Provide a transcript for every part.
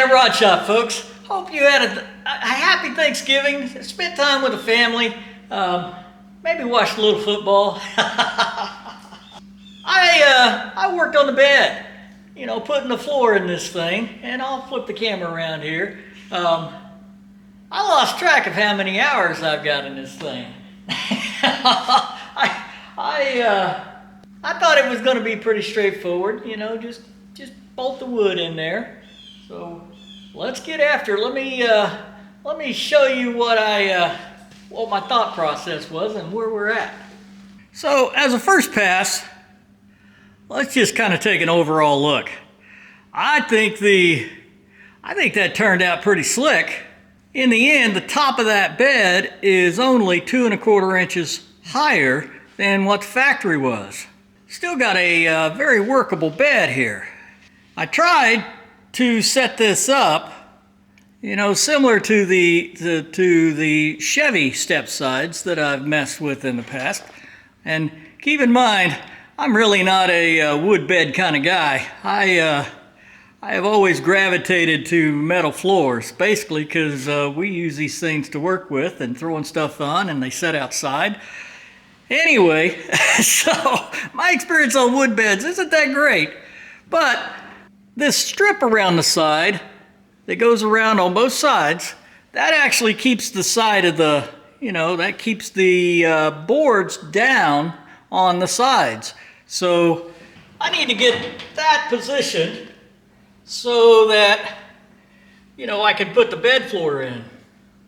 Giant Rod Shop, folks. Hope you had a happy Thanksgiving. Spent time with the family. Maybe watched a little football. I worked on the bed, you know, putting the floor in this thing, and I'll flip the camera around here. I lost track of how many hours I've got in this thing. I thought it was going to be pretty straightforward, you know, just bolt the wood in there. So let's get after it. Let me show you what my thought process was and where we're at. So as a first pass, let's just kind of take an overall look. I think that turned out pretty slick. In the end, the top of that bed is only 2 1/4 inches higher than what the factory was. Still got a very workable bed here. I tried to set this up, you know, similar to the Chevy step sides that I've messed with in the past. And keep in mind, I'm really not a wood bed kind of guy. I have always gravitated to metal floors, basically because we use these things to work with and throwing stuff on, and they set outside. Anyway, so my experience on wood beds isn't that great, but this strip around the side that goes around on both sides, that actually keeps the side of the, you know, that keeps the boards down on the sides. So I need to get that positioned so that, you know, I can put the bed floor in.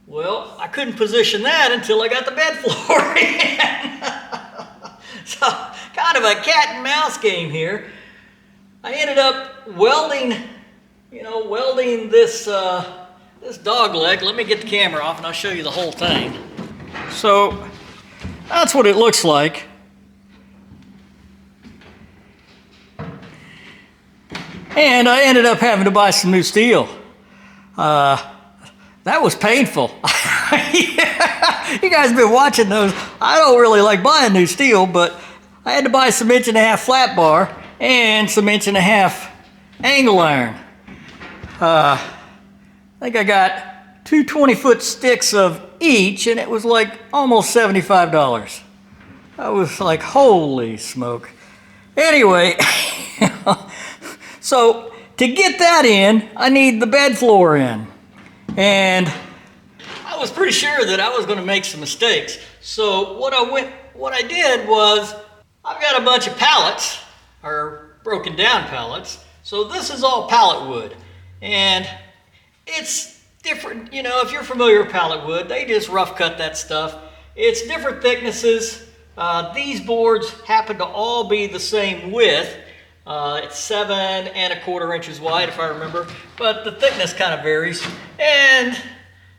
Well, I couldn't position that until I got the bed floor in. So kind of a cat and mouse game here. I ended up welding this this dog leg. Let me get the camera off and I'll show you the whole thing. So that's what it looks like. And I ended up having to buy some new steel. That was painful. You guys have been watching those. I don't really like buying new steel, but I had to buy some 1.5 inch flat bar and some 1.5 inch angle iron. I think I got 2 20-foot sticks of each, and it was like almost $75. I was like, holy smoke. Anyway, so to get that in, I need the bed floor in. And I was pretty sure that I was going to make some mistakes. So what I did was, I've got a bunch of pallets, or broken down pallets. So this is all pallet wood. And it's different, you know, if you're familiar with pallet wood, they just rough cut that stuff. It's different thicknesses. These boards happen to all be the same width. It's 7 1/4 inches wide, if I remember, but the thickness kind of varies. And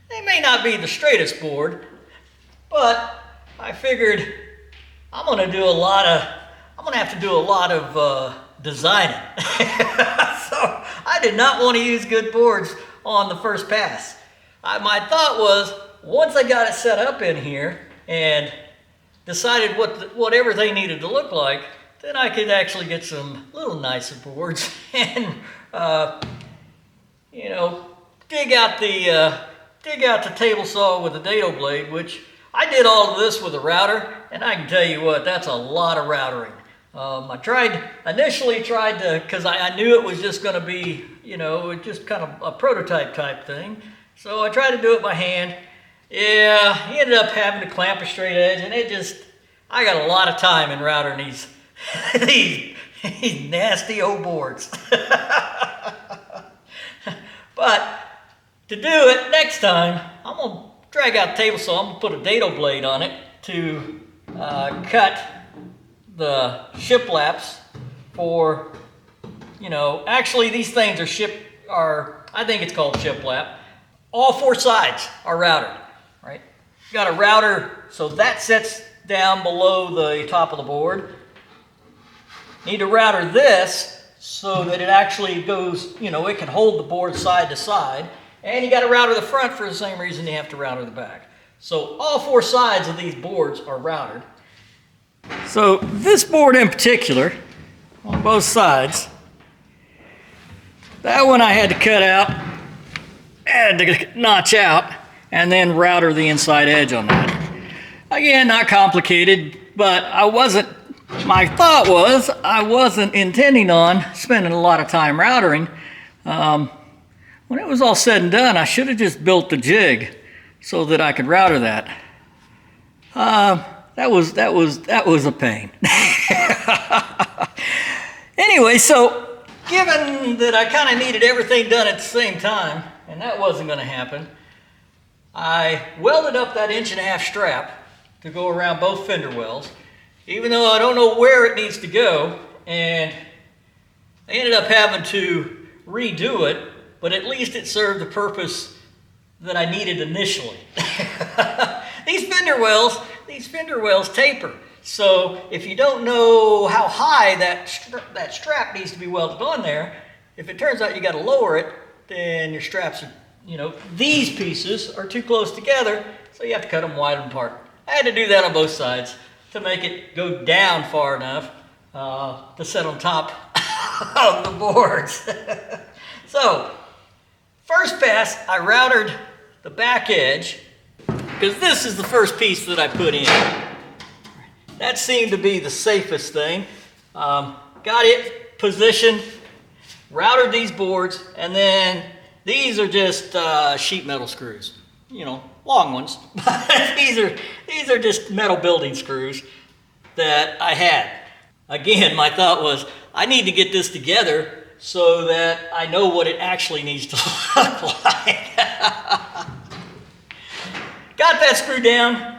they may not be the straightest board, but I figured I'm going to have to do a lot of designing. So I did not want to use good boards on the first pass. My thought was, once I got it set up in here and decided what everything needed to look like, then I could actually get some little nicer boards and you know, dig out the table saw with the dado blade, which I did all of this with a router, and I can tell you what, that's a lot of routering. I initially tried to, because I knew it was just going to be, you know, just kind of a prototype type thing. So I tried to do it by hand. Yeah, he ended up having to clamp a straight edge, and I got a lot of time in routering these these nasty old boards. But to do it next time, I'm going to drag out the table saw. I'm going to put a dado blade on it to cut the shiplaps for, you know, actually these things I think it's called shiplap. All 4 sides are routered, right? You got a router, so that sits down below the top of the board. Need to router this so that it actually goes, you know, it can hold the board side to side. And you got to router the front for the same reason you have to router the back. So all 4 sides of these boards are routered. So this board in particular, on both sides, that one I had to cut out had to notch out and then router the inside edge on that. Again, not complicated, but my thought was I wasn't intending on spending a lot of time routering. When it was all said and done, I should have just built the jig so that I could router that. That was a pain. Anyway, so given that I kind of needed everything done at the same time, and that wasn't going to happen, I welded up that 1.5 inch strap to go around both fender wells, even though I don't know where it needs to go, and I ended up having to redo it, but at least it served the purpose that I needed initially. These fender wells taper. So if you don't know how high that strap needs to be welded on there, if it turns out you got to lower it, then your straps are, these pieces are too close together, so you have to cut them wide apart. I had to do that on both sides to make it go down far enough to set on top of the boards. So, first pass, I routered the back edge, because this is the first piece that I put in. That seemed to be the safest thing. Got it positioned, routed these boards, and then these are just sheet metal screws. Long ones. these are just metal building screws that I had. Again, my thought was, I need to get this together so that I know what it actually needs to look like. Got that screwed down.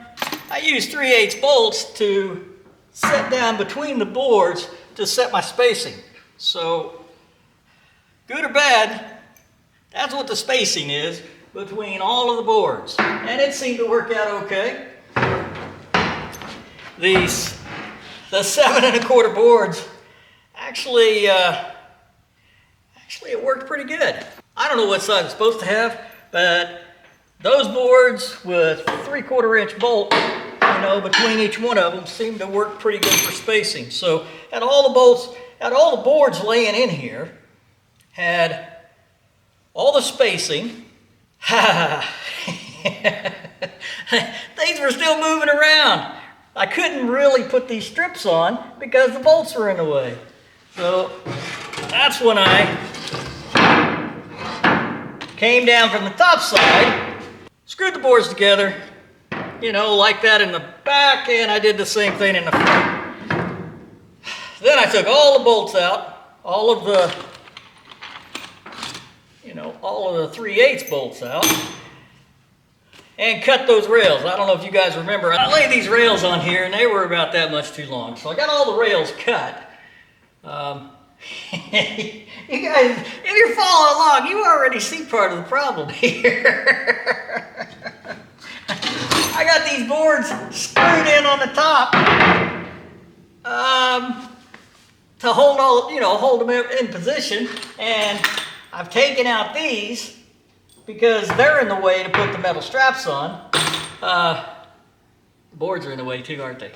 I used 3/8 bolts to set down between the boards to set my spacing. So, good or bad, that's what the spacing is between all of the boards. And it seemed to work out okay. The 7 1/4 boards, actually it worked pretty good. I don't know what size it's supposed to have, but those boards with 3/4 inch bolt, between each one of them seemed to work pretty good for spacing. So had all the boards laying in here, had all the spacing. Things were still moving around. I couldn't really put these strips on because the bolts were in the way. So that's when I came down from the top side, screwed the boards together, like that in the back, and I did the same thing in the front. Then I took all the bolts out, all of the 3/8 bolts out, and cut those rails. I don't know if you guys remember, I laid these rails on here, and they were about that much too long. So I got all the rails cut. You guys, if you're following along, you already see part of the problem here. I got these boards screwed in on the top to hold them in position, and I've taken out these because they're in the way to put the metal straps on. The boards are in the way too, aren't they?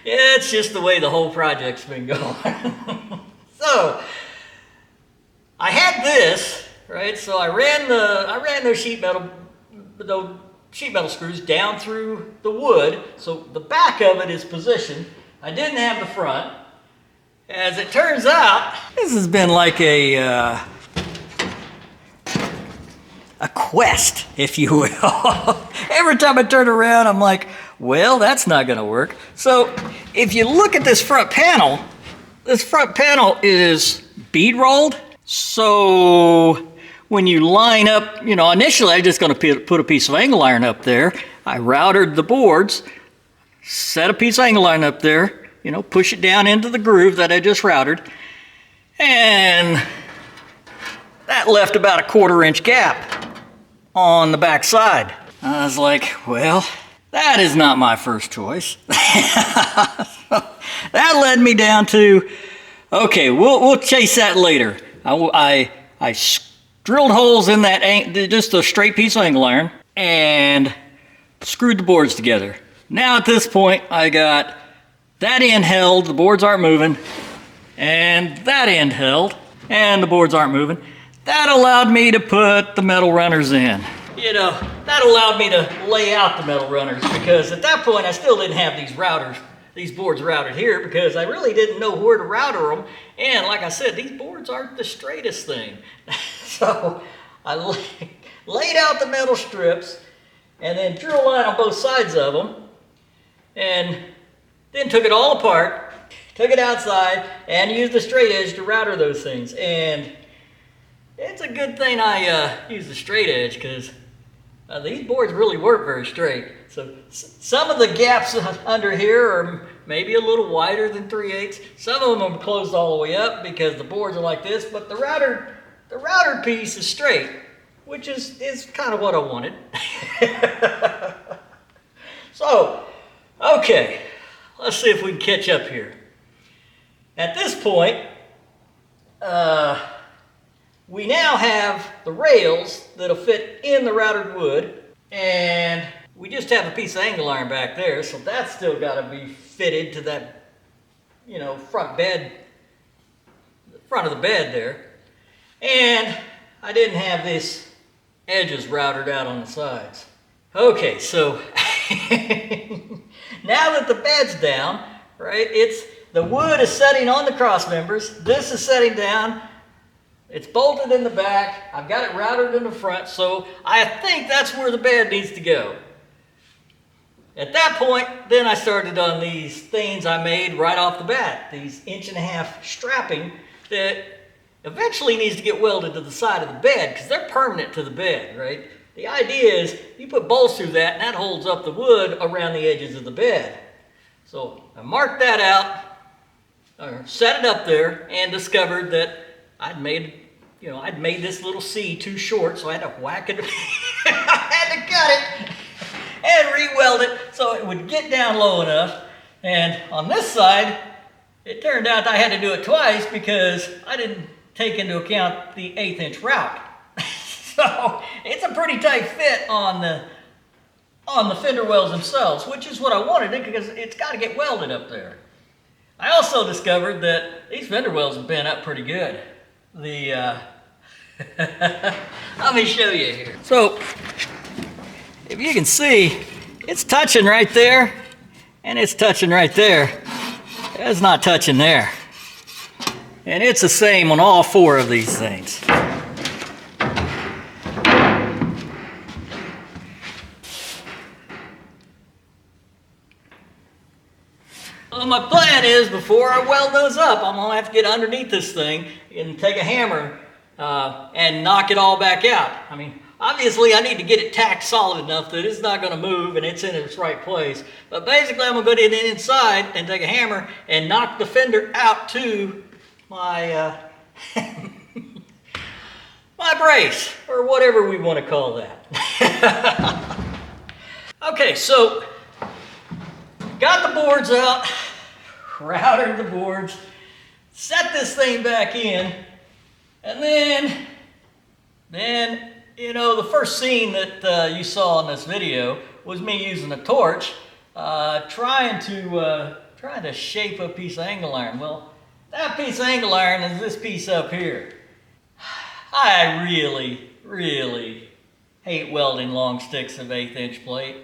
It's just the way the whole project's been going. So, I had this, right? So I ran those sheet metal screws down through the wood, so the back of it is positioned. I didn't have the front. As it turns out, this has been like a quest, if you will. Every time I turn around, I'm like, well, that's not going to work. So if you look at this front panel is bead rolled. So when you line up, initially I'm just going to put a piece of angle iron up there. I routed the boards, set a piece of angle iron up there, push it down into the groove that I just routed, and that left about a 1/4 inch gap on the back side. I was like, well, that is not my first choice. That led me down to, okay, we'll chase that later. I drilled holes in that, just a straight piece of angle iron, and screwed the boards together. Now at this point, I got that end held, the boards aren't moving. and that end held, and the boards aren't moving. That allowed me to put the metal runners in. You know, that allowed me to lay out the metal runners, because at that point I still didn't have these boards routed here, because I really didn't know where to router them. And like I said, these boards aren't the straightest thing. So I laid out the metal strips and then drew a line on both sides of them, and then took it all apart, took it outside, and used the straight edge to router those things. And it's a good thing I used the straight edge, because these boards really weren't very straight. So some of the gaps under here are maybe a little wider than 3/8. Some of them are closed all the way up because the boards are like this, but the router piece is straight, which is kind of what I wanted. So, okay, let's see if we can catch up here. At this point, we now have the rails that'll fit in the routed wood, and we just have a piece of angle iron back there, so that's still got to be fitted to that, you know, front of the bed there. And I didn't have these edges routed out on the sides. Okay, so now that the bed's down, right, the wood is setting on the cross members, this is setting down, it's bolted in the back, I've got it routed in the front, so I think that's where the bed needs to go. At that point, then I started on these things I made right off the bat, these 1.5" strapping that eventually needs to get welded to the side of the bed, because they're permanent to the bed, right? The idea is you put bolts through that, and that holds up the wood around the edges of the bed. So I marked that out, or set it up there, and discovered that I'd made this little C too short, so I had to whack it. I had to cut it and re-weld it so it would get down low enough. And on this side, it turned out I had to do it twice because I didn't take into account the 1/8" route. So it's a pretty tight fit on the fender wells themselves, which is what I wanted, because it's got to get welded up there. I also discovered that these fender wells have been up pretty good. Let me show you here. So if you can see, it's touching right there, and it's touching right there. It's not touching there. And it's the same on all 4 of these things. Well, my plan is, before I weld those up, I'm going to have to get underneath this thing and take a hammer and knock it all back out. I mean, obviously I need to get it tacked solid enough that it's not going to move and it's in its right place. But basically I'm going to go to the inside and take a hammer and knock the fender out to my my brace, or whatever we want to call that. Okay, so got the boards out, routed the boards, set this thing back in, and then you know, the first scene that you saw in this video was me using a torch, trying to shape a piece of angle iron. Well, that piece of angle iron is this piece up here. I really, really hate welding long sticks of 1/8" plate.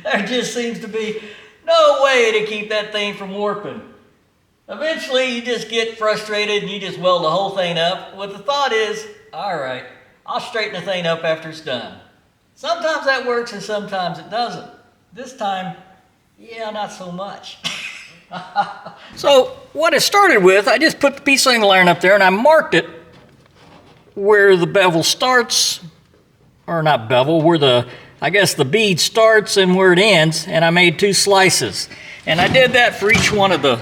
There just seems to be no way to keep that thing from warping. Eventually you just get frustrated and you just weld the whole thing up with the thought is, all right, I'll straighten the thing up after it's done. Sometimes that works and sometimes it doesn't. This time, yeah, not so much. So what it started with, I just put the piece of angle iron up there and I marked it where the bevel starts, or not bevel, where I guess the bead starts and where it ends, and I made 2 slices. And I did that for each one of the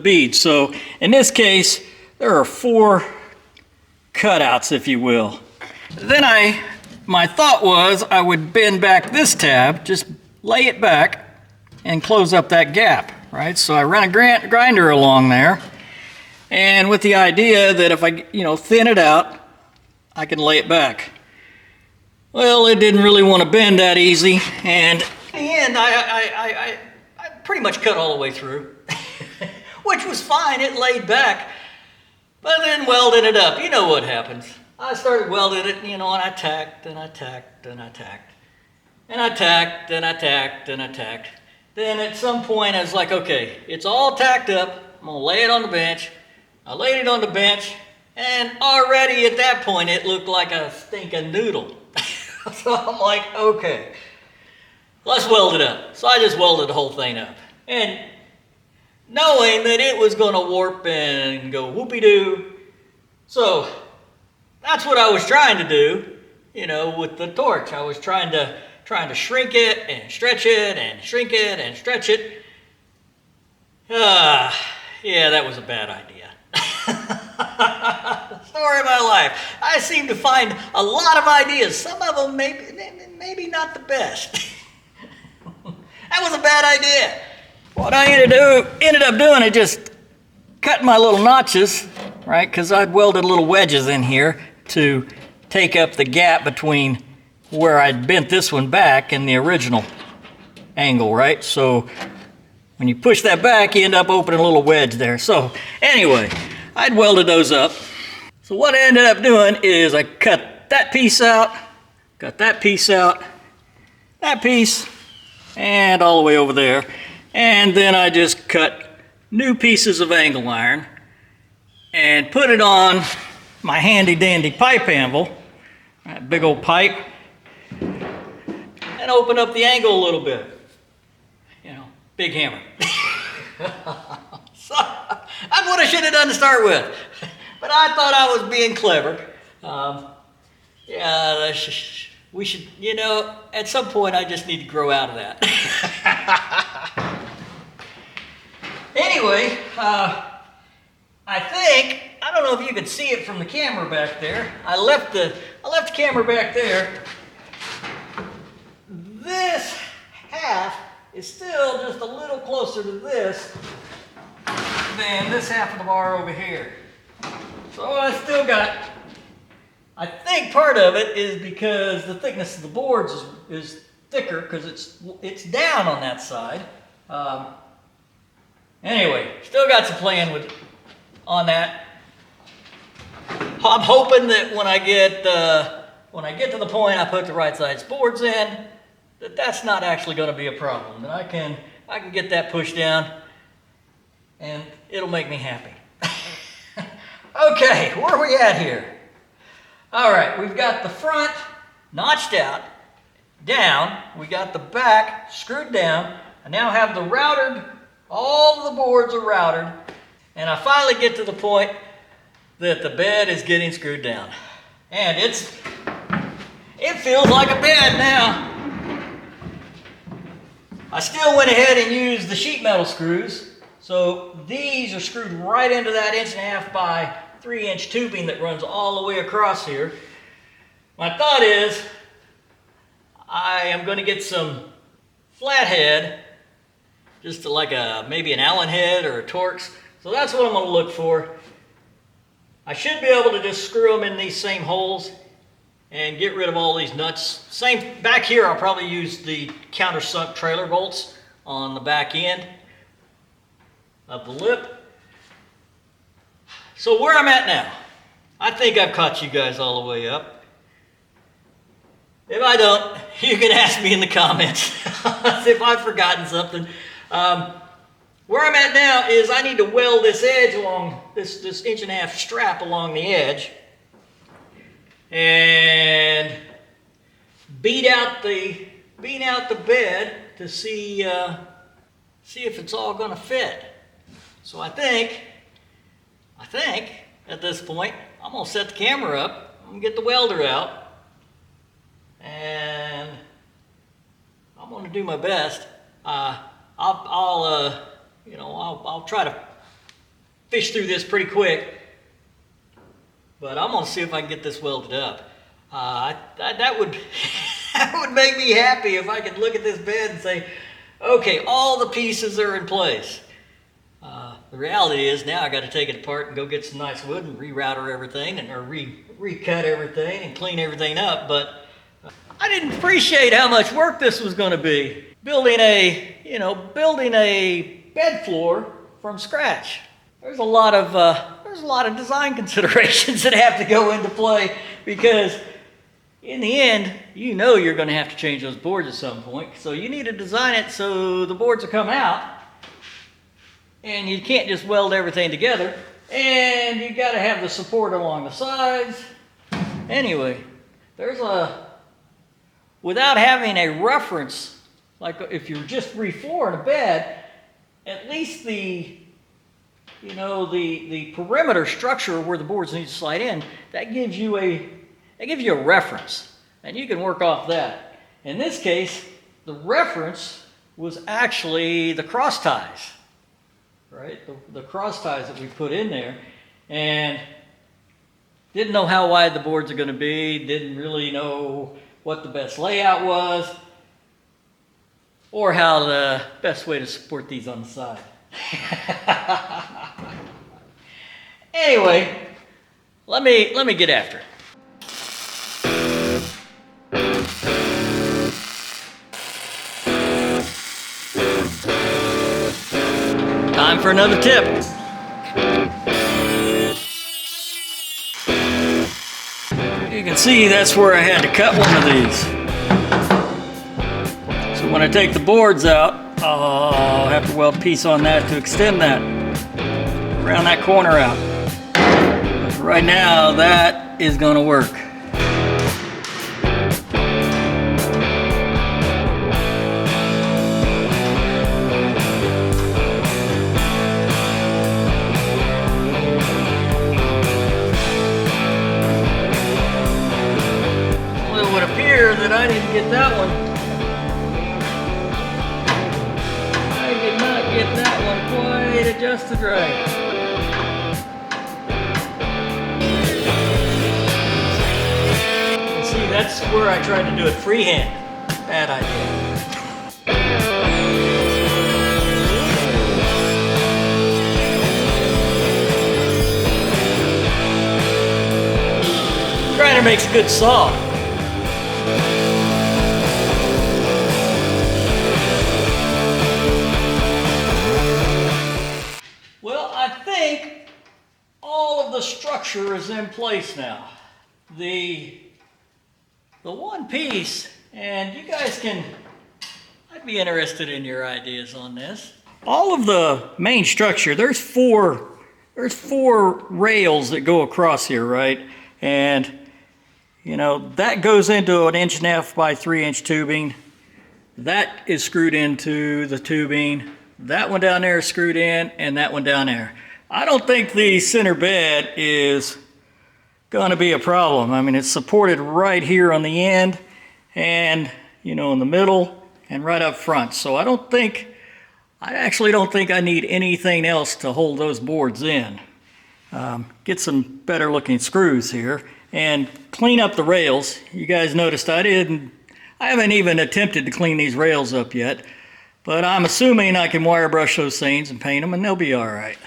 beads. So in this case, there are 4 cutouts, if you will. Then my thought was I would bend back this tab, just lay it back and close up that gap, right? So I run a grinder along there, and with the idea that if I, thin it out, I can lay it back. Well, it didn't really want to bend that easy, and in the end, I pretty much cut all the way through, which was fine. It laid back, but then welded it up. You know what happens. I started welding it, you know, and I tacked, and I tacked, and I tacked, and I tacked, and I tacked, and I tacked. Then at some point, I was like, okay, it's all tacked up. I'm gonna lay it on the bench. I laid it on the bench, and already at that point, it looked like a stinking noodle. So I'm like, okay, let's weld it up. So I just welded the whole thing up. And knowing that it was gonna warp and go whoopie-doo. So that's what I was trying to do, you know, with the torch. I was trying to shrink it and stretch it and shrink it and stretch it. Yeah, that was a bad idea. Story of my life. I seem to find a lot of ideas. Some of them maybe not the best. That was a bad idea. What I ended up doing is just cutting my little notches, right? Because I'd welded little wedges in here to take up the gap between where I'd bent this one back and the original angle, right? So when you push that back, you end up opening a little wedge there. So anyway, I'd welded those up. So what I ended up doing is I cut that piece out, got that piece out, that piece, and all the way over there. And then I just cut new pieces of angle iron and put it on my handy dandy pipe anvil, that big old pipe, and open up the angle a little bit. You know, big hammer. So, that's what I should have done to start with. But I thought I was being clever. Yeah, we should, you know, at some point I just need to grow out of that. Anyway, I think, I don't know if you can see it from the camera back there. I left the camera back there. This half is still just a little closer to this than this half of the bar over here. So I still got, I think part of it is because the thickness of the boards is thicker because it's down on that side. Anyway, still got some playing with on that. I'm hoping that when I get to the point I put the right size boards in, that's not actually going to be a problem. That I can get that pushed down, and it'll make me happy. Okay, where are we at here? All right, we've got the front notched out, down. We got the back screwed down. I now have the routered. All of the boards are routered, and I finally get to the point that the bed is getting screwed down, and it feels like a bed now. I still went ahead and used the sheet metal screws. So these are screwed right into that 1.5 by 3-inch tubing that runs all the way across here. My thought is I am going to get some flathead, just like maybe an Allen head or a Torx. So that's what I'm going to look for. I should be able to just screw them in these same holes and get rid of all these nuts. Same back here, I'll probably use the countersunk trailer bolts on the back end of the lip. So where I'm at now, I think I've caught you guys all the way up. If I don't, you can ask me in the comments if I've forgotten something. Where I'm at now is I need to weld this edge along this 1.5-inch strap along the edge and beat out the bed to see if it's all going to fit. So I think at this point I'm going to set the camera up. I'm going to get the welder out, and I'm going to do my best. I'll try to fish through this pretty quick, but I'm going to see if I can get this welded up. That would that would make me happy if I could look at this bed and say, okay, all the pieces are in place. The reality is now I got to take it apart and go get some nice wood and rerouter everything or recut everything and clean everything up. But I didn't appreciate how much work this was going to be. building a bed floor from scratch. There's a lot of design considerations that have to go into play, because in the end, you know you're going to have to change those boards at some point. So you need to design it so the boards will come out, and you can't just weld everything together, and you got to have the support along the sides. Anyway, without having a reference, like if you're just reflooring a bed, at least the perimeter structure where the boards need to slide in, that gives you a reference, and you can work off that. In this case, the reference was actually the cross ties, right? The cross ties that we put in there, and didn't know how wide the boards are going to be, didn't really know what the best layout was, or how the best way to support these on the side. Anyway, let me get after it. Time for another tip. You can see that's where I had to cut one of these. So when I take the boards out, I'll have to weld a piece on that to extend that around that corner out. But right now, that is going to work. Well, it would appear that I didn't get that one. Get that one quite adjusted right. See, that's where I tried to do it freehand. Bad idea. Grinder makes a good saw. The structure is in place now. The one piece, and you guys I'd be interested in your ideas on this. All of the main structure, there's four rails that go across here, right? And that goes into an 1.5 by 3-inch tubing. That is screwed into the tubing. That one down there is screwed in, and that one down there. I don't think the center bed is going to be a problem. I mean, it's supported right here on the end, and in the middle, and right up front. So I actually don't think I need anything else to hold those boards in. Get some better looking screws here and clean up the rails. You guys noticed I haven't even attempted to clean these rails up yet, but I'm assuming I can wire brush those things and paint them, and they'll be all right.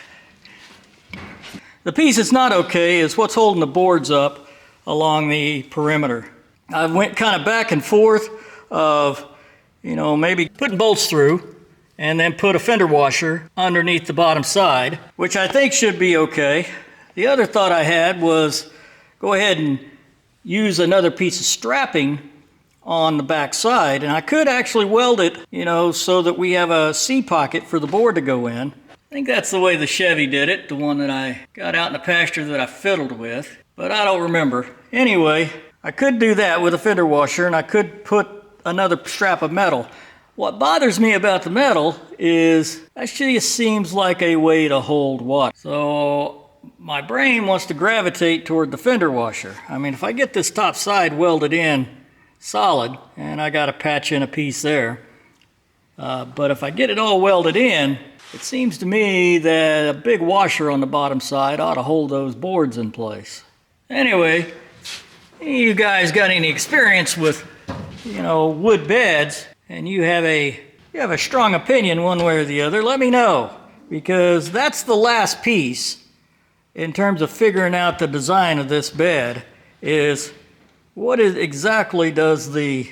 The piece that's not okay is what's holding the boards up along the perimeter. I went kind of back and forth of, maybe putting bolts through and then put a fender washer underneath the bottom side, which I think should be okay. The other thought I had was go ahead and use another piece of strapping on the back side, and I could actually weld it, so that we have a C pocket for the board to go in. I think that's the way the Chevy did it, the one that I got out in the pasture that I fiddled with, but I don't remember. Anyway, I could do that with a fender washer, and I could put another strap of metal. What bothers me about the metal is that just seems like a way to hold water. So my brain wants to gravitate toward the fender washer. I mean, if I get this top side welded in solid, and I got to patch in a piece there, but if I get it all welded in, it seems to me that a big washer on the bottom side ought to hold those boards in place. Anyway, you guys got any experience with, wood beds, and you have a strong opinion one way or the other, let me know, because that's the last piece in terms of figuring out the design of this bed is exactly does the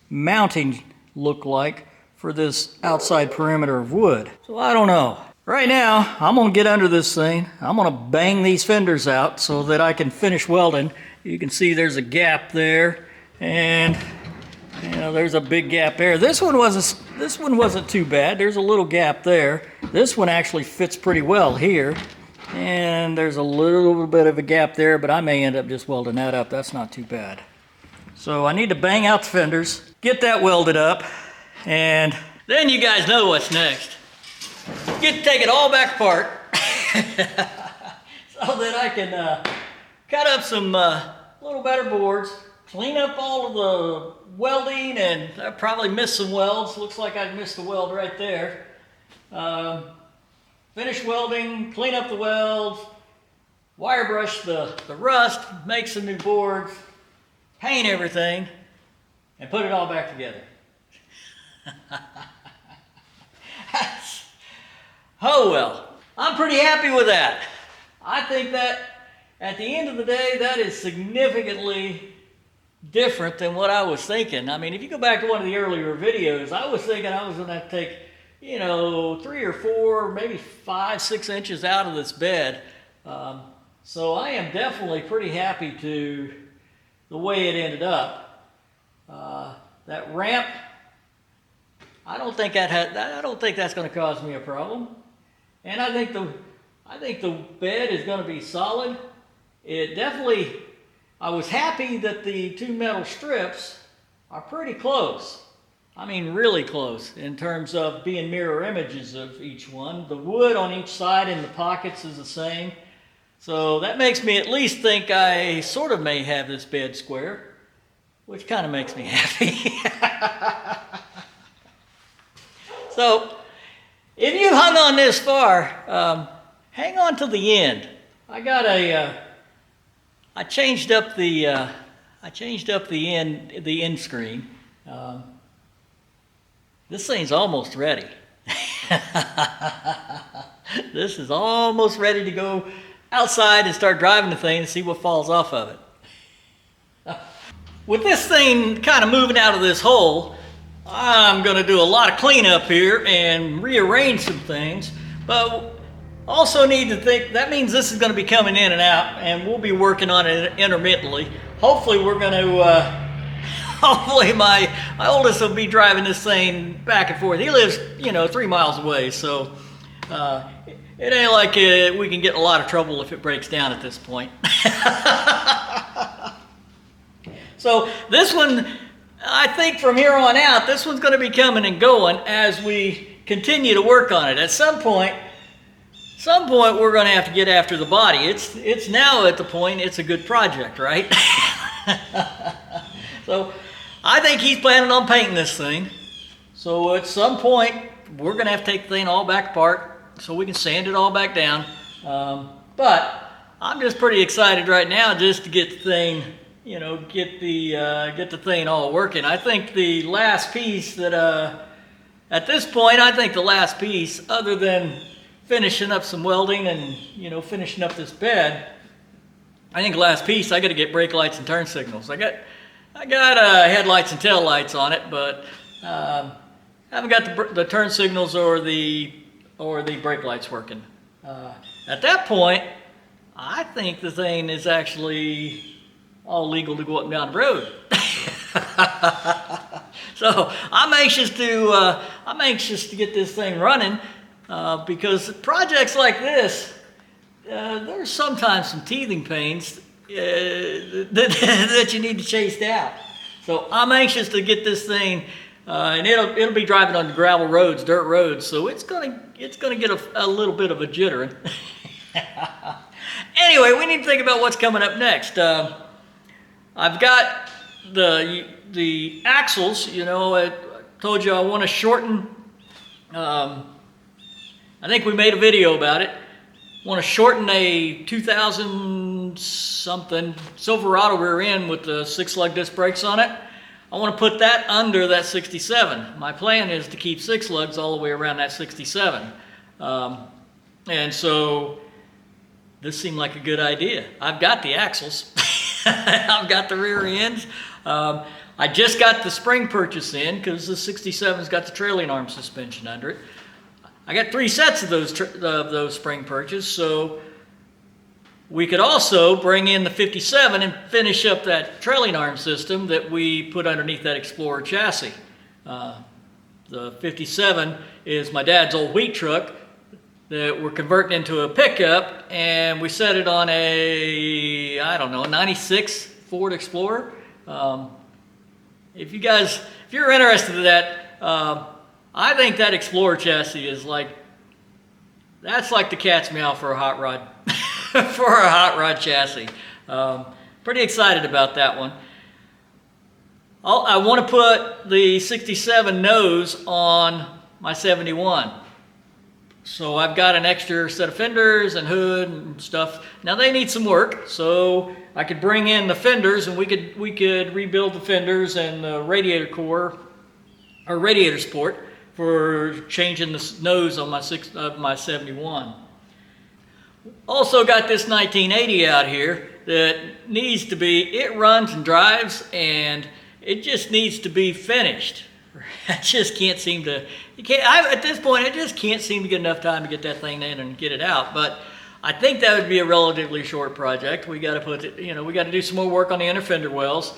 mounting look like for this outside perimeter of wood. So I don't know. Right now, I'm gonna get under this thing. I'm gonna bang these fenders out so that I can finish welding. You can see there's a gap there, and you know, there's a big gap there. This one wasn't too bad. There's a little gap there. This one actually fits pretty well here. And there's a little bit of a gap there, but I may end up just welding that up. That's not too bad. So I need to bang out the fenders, get that welded up, and then you guys know what's next. Take it all back apart so that I can cut up some little better boards, clean up all of the welding, and I probably missed some welds. Looks like I missed a weld right there. Finish welding, clean up the welds, wire brush the rust, make some new boards, paint everything, and put it all back together. Oh well, I'm pretty happy with that. I think that at the end of the day, that is significantly different than what I was thinking. I mean, if you go back to one of the earlier videos, I was thinking I was going to have to take, you know, 3 or 4, maybe 5, 6 inches out of this bed. So I am definitely pretty happy to the way it ended up. That ramp, I don't think that's going to cause me a problem. And I think the bed is going to be solid. It definitely, I was happy that the 2 metal strips are pretty close. I mean, really close in terms of being mirror images of each one. The wood on each side in the pockets is the same. So that makes me at least think I sort of may have this bed square, which kind of makes me happy. So, if you hung on this far, hang on till the end. I changed up the end screen. This thing's almost ready. This is almost ready to go outside and start driving the thing and see what falls off of it. With this thing kind of moving out of this hole, I'm going to do a lot of cleanup here and rearrange some things, but also need to think, that means this is going to be coming in and out, and we'll be working on it intermittently. Hopefully we're going to, hopefully my oldest will be driving this thing back and forth. He lives, 3 miles away, so it ain't like we can get in a lot of trouble if it breaks down at this point. So this one, I think from here on out, this one's going to be coming and going as we continue to work on it. At some point we're going to have to get after the body. It's now at the point it's a good project, right? So I think he's planning on painting this thing. So at some point we're going to have to take the thing all back apart so we can sand it all back down. But I'm just pretty excited right now just to get the thing, get the thing all working. I think the last piece that, at this point, I think the last piece, other than finishing up some welding and, finishing up this bed, I think the last piece, I got to get brake lights and turn signals. I got headlights and tail lights on it, but haven't got the turn signals or the brake lights working. At that point, I think the thing is actually all legal to go up and down the road. So I'm anxious to get this thing running because projects like this, there's sometimes some teething pains that you need to chase out. So I'm anxious to get this thing, and it'll be driving on gravel roads, dirt roads, so it's gonna get a little bit of a jittering. Anyway, we need to think about what's coming up next. I've got the axles, I told you I want to shorten, I think we made a video about it. Want to shorten a 2000 something Silverado rear end with the 6-lug disc brakes on it. I want to put that under that 67. My plan is to keep 6 lugs all the way around that 67. And so this seemed like a good idea. I've got the axles. I've got the rear ends. I just got the spring purchase in because the 67's got the trailing arm suspension under it. I got 3 sets of those spring purchase, so we could also bring in the 57 and finish up that trailing arm system that we put underneath that Explorer chassis. The 57 is my dad's old wheat truck that we're converting into a pickup, and we set it on a, I don't know, 96 Ford Explorer. If you're interested in that, I think that Explorer chassis is that's like the cat's meow for a hot rod, for a hot rod chassis. Pretty excited about that one. I want to put the 67 nose on my 71. So I've got an extra set of fenders and hood and stuff. Now they need some work, so I could bring in the fenders and we could rebuild the fenders and the radiator core, or radiator support, for changing the nose on my 71. Also got this 1980 out here that needs to be, it runs and drives and it just needs to be finished. I just can't seem to, at this point, I just can't seem to get enough time to get that thing in and get it out. But I think that would be a relatively short project. We got to we got to do some more work on the inner fender wells.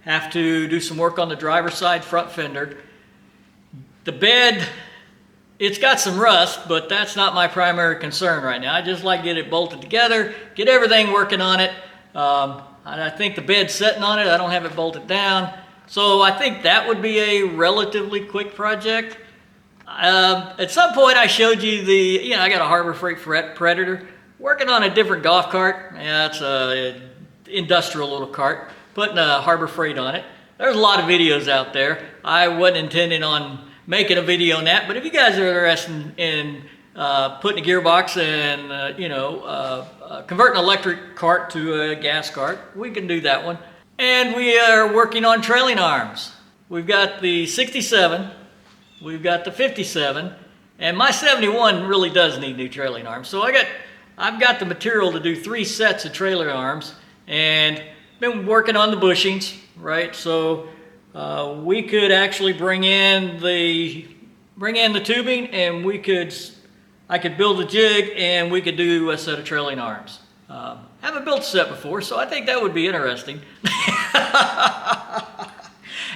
Have to do some work on the driver's side front fender. The bed, it's got some rust, but that's not my primary concern right now. I just like to get it bolted together, get everything working on it. I think the bed's sitting on it. I don't have it bolted down. So I think that would be a relatively quick project. At some point I showed you I got a Harbor Freight Predator, working on a different golf cart. Yeah, it's a industrial little cart, putting a Harbor Freight on it. There's a lot of videos out there. I wasn't intending on making a video on that, but if you guys are interested in putting a gearbox and converting an electric cart to a gas cart, we can do that one. And we are working on trailing arms. We've got the 67, we've got the 57, and my 71 really does need new trailing arms. So I've got the material to do 3 sets of trailer arms, and been working on the bushings, right? So we could actually bring in the tubing, and I could build a jig, and we could do a set of trailing arms. Haven't built a set before, so I think that would be interesting.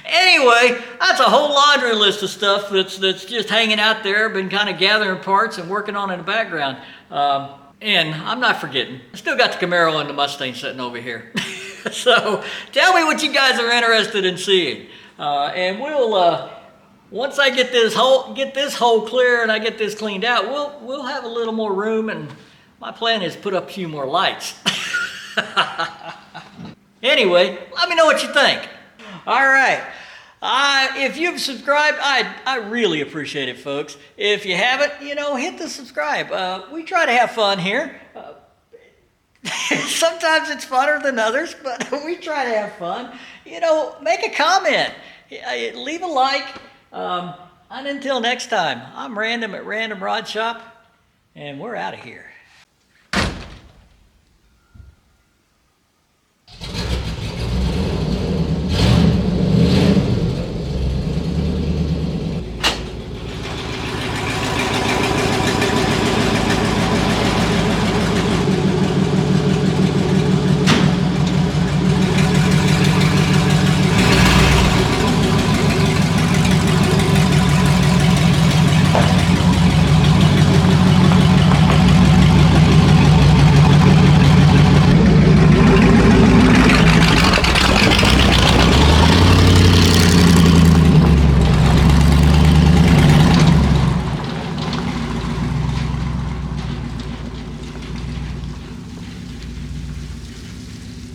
Anyway, that's a whole laundry list of stuff that's just hanging out there. Been kind of gathering parts and working on in the background. And I'm not forgetting, I still got the Camaro and the Mustang sitting over here. So tell me what you guys are interested in seeing. And we'll, once I get this hole clear and I get this cleaned out, we'll have a little more room, and my plan is put up a few more lights. Anyway, let me know what you think. All right. If you've subscribed, I really appreciate it, folks. If you haven't, hit the subscribe. We try to have fun here. Sometimes it's funner than others, but we try to have fun. Make a comment. Leave a like. And until next time, I'm Random at Random Rod Shop, and we're out of here.